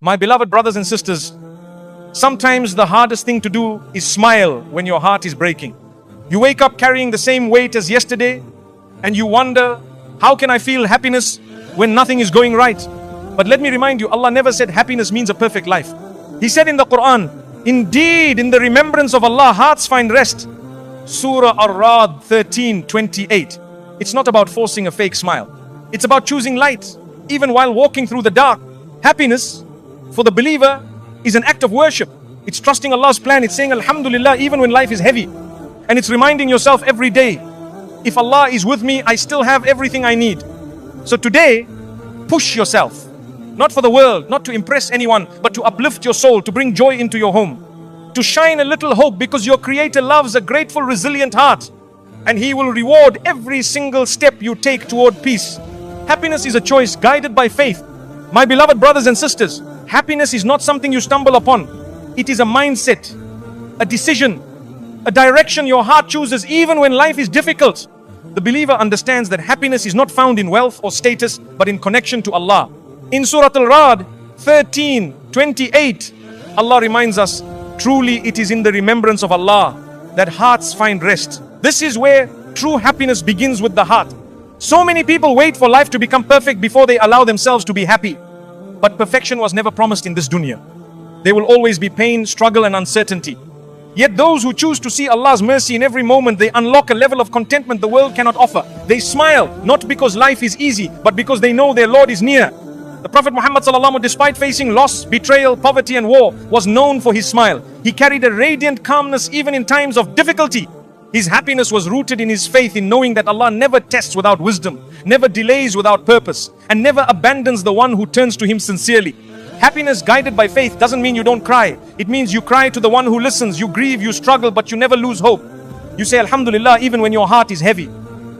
My beloved brothers and sisters, sometimes the hardest thing to do is smile when your heart is breaking. You wake up carrying the same weight as yesterday and you wonder, how can I feel happiness when nothing is going right? But let me remind you, Allah never said happiness means a perfect life. He said in the Quran, indeed in the remembrance of Allah hearts find rest. Surah Ar-Ra'd 13:28. It's not about forcing a fake smile. It's about choosing light even while walking through the dark. Happiness for the believer is an act of worship. It's trusting Allah's plan. It's saying Alhamdulillah even when life is heavy. And it's reminding yourself every day, if Allah is with me, I still have everything I need. So today, push yourself. Not for the world, not to impress anyone, but to uplift your soul, to bring joy into your home. To shine a little hope, because your Creator loves a grateful, resilient heart. And He will reward every single step you take toward peace. Happiness is a choice guided by faith. My beloved brothers and sisters, happiness is not something you stumble upon. It is a mindset, a decision, a direction your heart chooses even when life is difficult. The believer understands that happiness is not found in wealth or status, but in connection to Allah. In Surah Al-Ra'd 13:28, Allah reminds us, truly it is in the remembrance of Allah that hearts find rest. This is where true happiness begins, with the heart. So many people wait for life to become perfect before they allow themselves to be happy. But perfection was never promised in this dunya. There will always be pain, struggle and uncertainty. Yet those who choose to see Allah's mercy in every moment, they unlock a level of contentment the world cannot offer. They smile, not because life is easy, but because they know their Lord is near. The Prophet Muhammad ﷺ, despite facing loss, betrayal, poverty and war, was known for his smile. He carried a radiant calmness even in times of difficulty. His happiness was rooted in his faith in knowing that Allah never tests without wisdom, never delays without purpose, and never abandons the one who turns to Him sincerely. Happiness guided by faith doesn't mean you don't cry. It means you cry to the one who listens. You grieve, you struggle, but you never lose hope. You say Alhamdulillah even when your heart is heavy,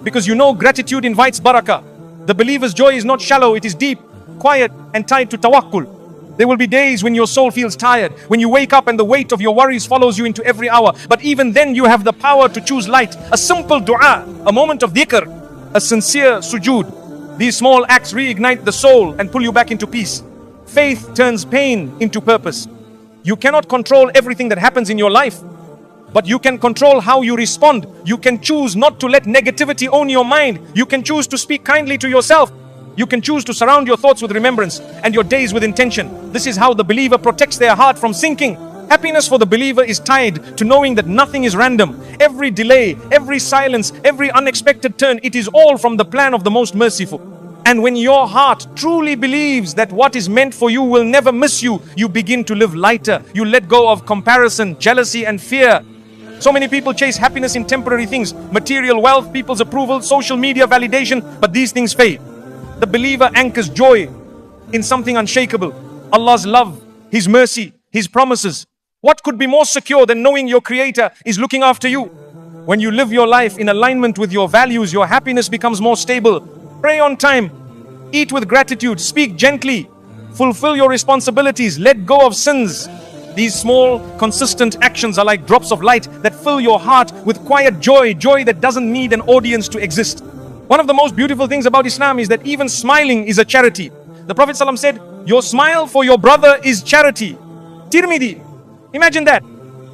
because you know gratitude invites barakah. The believer's joy is not shallow, it is deep, quiet and tied to tawakkul. There will be days when your soul feels tired, when you wake up and the weight of your worries follows you into every hour. But even then you have the power to choose light. A simple dua, a moment of dhikr, a sincere sujood. These small acts reignite the soul and pull you back into peace. Faith turns pain into purpose. You cannot control everything that happens in your life, but you can control how you respond. You can choose not to let negativity own your mind. You can choose to speak kindly to yourself. You can choose to surround your thoughts with remembrance and your days with intention. This is how the believer protects their heart from sinking. Happiness for the believer is tied to knowing that nothing is random. Every delay, every silence, every unexpected turn, it is all from the plan of the most merciful. And when your heart truly believes that what is meant for you will never miss you, you begin to live lighter. You let go of comparison, jealousy and fear. So many people chase happiness in temporary things, material wealth, people's approval, social media validation, but these things fade. The believer anchors joy in something unshakable: Allah's love, His mercy, His promises. What could be more secure than knowing your Creator is looking after you? When you live your life in alignment with your values, your happiness becomes more stable. Pray on time, eat with gratitude, speak gently, fulfill your responsibilities, let go of sins. These small, consistent actions are like drops of light that fill your heart with quiet joy, joy that doesn't need an audience to exist. One of the most beautiful things about Islam is that even smiling is a charity. The Prophet ﷺ said, your smile for your brother is charity. Tirmidhi, imagine that.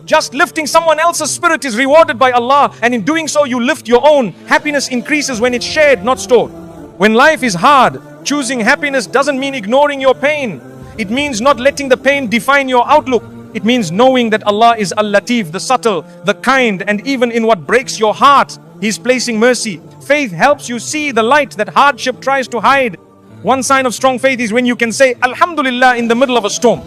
Just lifting someone else's spirit is rewarded by Allah, and in doing so you lift your own. Happiness increases when it's shared, not stored. When life is hard, choosing happiness doesn't mean ignoring your pain. It means not letting the pain define your outlook. It means knowing that Allah is Al-Latif, the subtle, the kind, and even in what breaks your heart, He's placing mercy. Faith helps you see the light that hardship tries to hide. One sign of strong faith is when you can say Alhamdulillah in the middle of a storm.